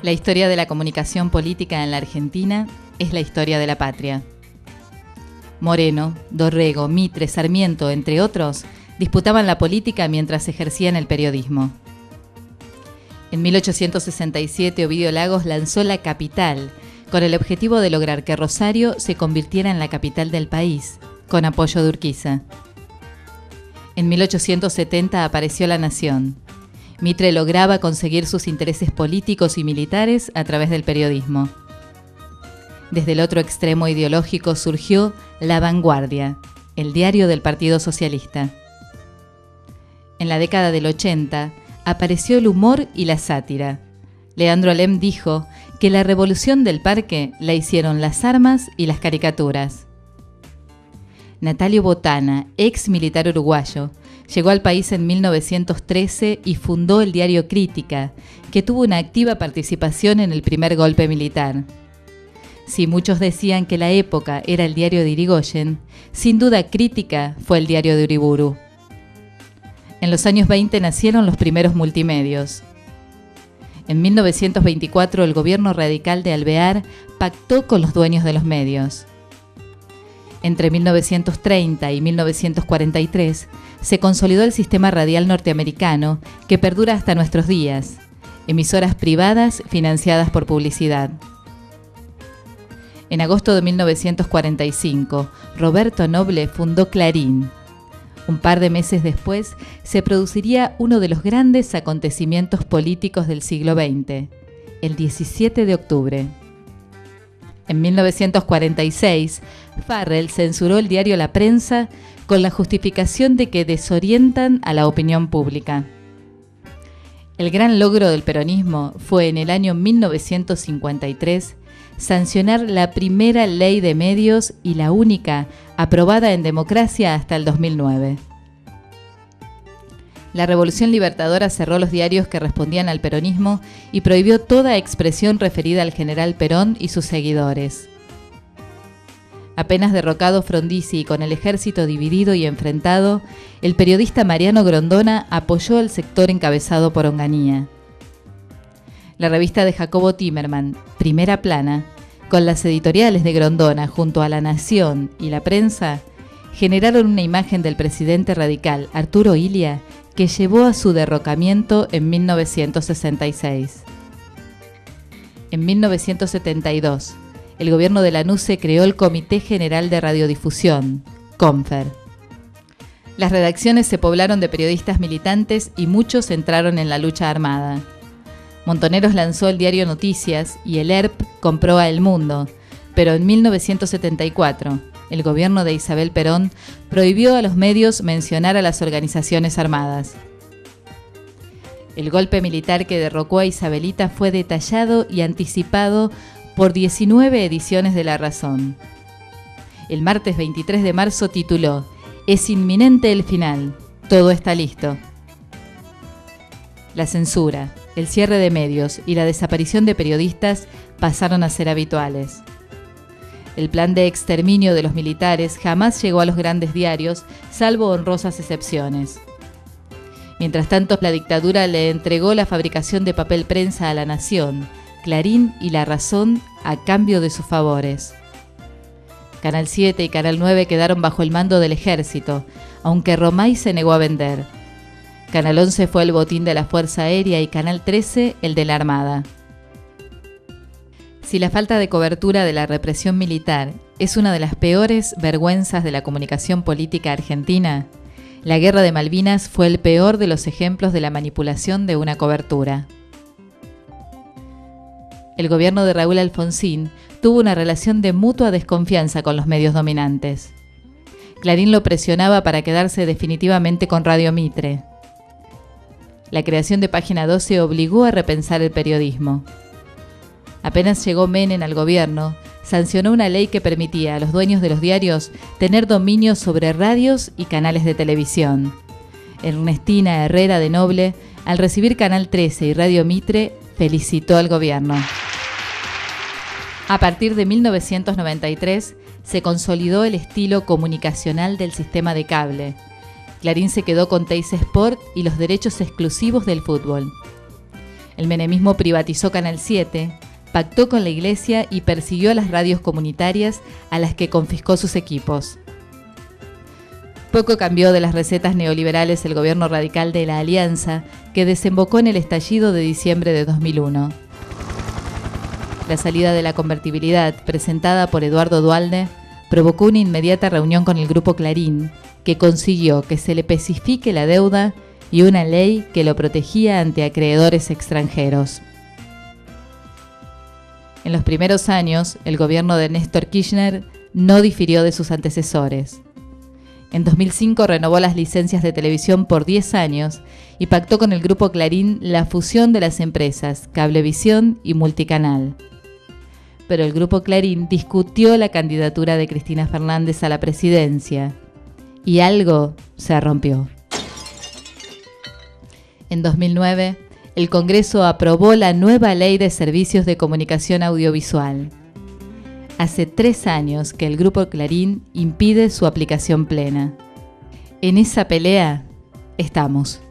La historia de la comunicación política en la Argentina es la historia de la patria. Moreno, Dorrego, Mitre, Sarmiento, entre otros, disputaban la política mientras ejercían el periodismo. En 1867, Ovidio Lagos lanzó La Capital, con el objetivo de lograr que Rosario se convirtiera en la capital del país, con apoyo de Urquiza. En 1870 apareció La Nación. Mitre lograba conseguir sus intereses políticos y militares a través del periodismo. Desde el otro extremo ideológico surgió La Vanguardia, el diario del Partido Socialista. En la década del 80 apareció el humor y la sátira. Leandro Alem dijo que la revolución del parque la hicieron las armas y las caricaturas. Natalio Botana, ex militar uruguayo, llegó al país en 1913 y fundó el diario Crítica, que tuvo una activa participación en el primer golpe militar. Si muchos decían que la época era el diario de Irigoyen, sin duda Crítica fue el diario de Uriburu. En los años 20 nacieron los primeros multimedios. En 1924 el gobierno radical de Alvear pactó con los dueños de los medios. Entre 1930 y 1943 se consolidó el sistema radial norteamericano que perdura hasta nuestros días, emisoras privadas financiadas por publicidad. En agosto de 1945, Roberto Noble fundó Clarín. Un par de meses después se produciría uno de los grandes acontecimientos políticos del siglo XX, el 17 de octubre. En 1946, Farrell censuró el diario La Prensa con la justificación de que desorientan a la opinión pública. El gran logro del peronismo fue en el año 1953 sancionar la primera ley de medios y la única aprobada en democracia hasta el 2009. La Revolución Libertadora cerró los diarios que respondían al peronismo y prohibió toda expresión referida al general Perón y sus seguidores. Apenas derrocado Frondizi y con el ejército dividido y enfrentado, el periodista Mariano Grondona apoyó al sector encabezado por Onganía. La revista de Jacobo Timerman, Primera Plana, con las editoriales de Grondona junto a La Nación y La Prensa, generaron una imagen del presidente radical Arturo Illia que llevó a su derrocamiento en 1966. En 1972, el gobierno de Lanusse creó el Comité General de Radiodifusión, CONFER. Las redacciones se poblaron de periodistas militantes y muchos entraron en la lucha armada. Montoneros lanzó el diario Noticias y el ERP compró a El Mundo, pero en 1974, el gobierno de Isabel Perón prohibió a los medios mencionar a las organizaciones armadas. El golpe militar que derrocó a Isabelita fue detallado y anticipado por 19 ediciones de La Razón. El martes 23 de marzo tituló «Es inminente el final, todo está listo». La censura, el cierre de medios y la desaparición de periodistas pasaron a ser habituales. El plan de exterminio de los militares jamás llegó a los grandes diarios, salvo honrosas excepciones. Mientras tanto, la dictadura le entregó la fabricación de papel prensa a La Nación, Clarín y La Razón a cambio de sus favores. Canal 7 y Canal 9 quedaron bajo el mando del ejército, aunque Romay se negó a vender. Canal 11 fue el botín de la Fuerza Aérea y Canal 13 el de la Armada. Si la falta de cobertura de la represión militar es una de las peores vergüenzas de la comunicación política argentina, la Guerra de Malvinas fue el peor de los ejemplos de la manipulación de una cobertura. El gobierno de Raúl Alfonsín tuvo una relación de mutua desconfianza con los medios dominantes. Clarín lo presionaba para quedarse definitivamente con Radio Mitre. La creación de Página 12 obligó a repensar el periodismo. Apenas llegó Menem al gobierno, sancionó una ley que permitía a los dueños de los diarios tener dominio sobre radios y canales de televisión. Ernestina Herrera de Noble, al recibir Canal 13 y Radio Mitre, felicitó al gobierno. A partir de 1993, se consolidó el estilo comunicacional del sistema de cable. Clarín se quedó con Teis Sport y los derechos exclusivos del fútbol. El menemismo privatizó Canal 7, pactó con la Iglesia y persiguió a las radios comunitarias a las que confiscó sus equipos. Poco cambió de las recetas neoliberales el gobierno radical de la Alianza, que desembocó en el estallido de diciembre de 2001. La salida de la convertibilidad, presentada por Eduardo Duhalde, provocó una inmediata reunión con el Grupo Clarín, que consiguió que se le especifique la deuda y una ley que lo protegía ante acreedores extranjeros. En los primeros años, el gobierno de Néstor Kirchner no difirió de sus antecesores. En 2005 renovó las licencias de televisión por 10 años y pactó con el Grupo Clarín la fusión de las empresas Cablevisión y Multicanal. Pero el Grupo Clarín discutió la candidatura de Cristina Fernández a la presidencia y algo se rompió. En 2009, el Congreso aprobó la nueva Ley de Servicios de Comunicación Audiovisual. Hace 3 años que el Grupo Clarín impide su aplicación plena. En esa pelea estamos.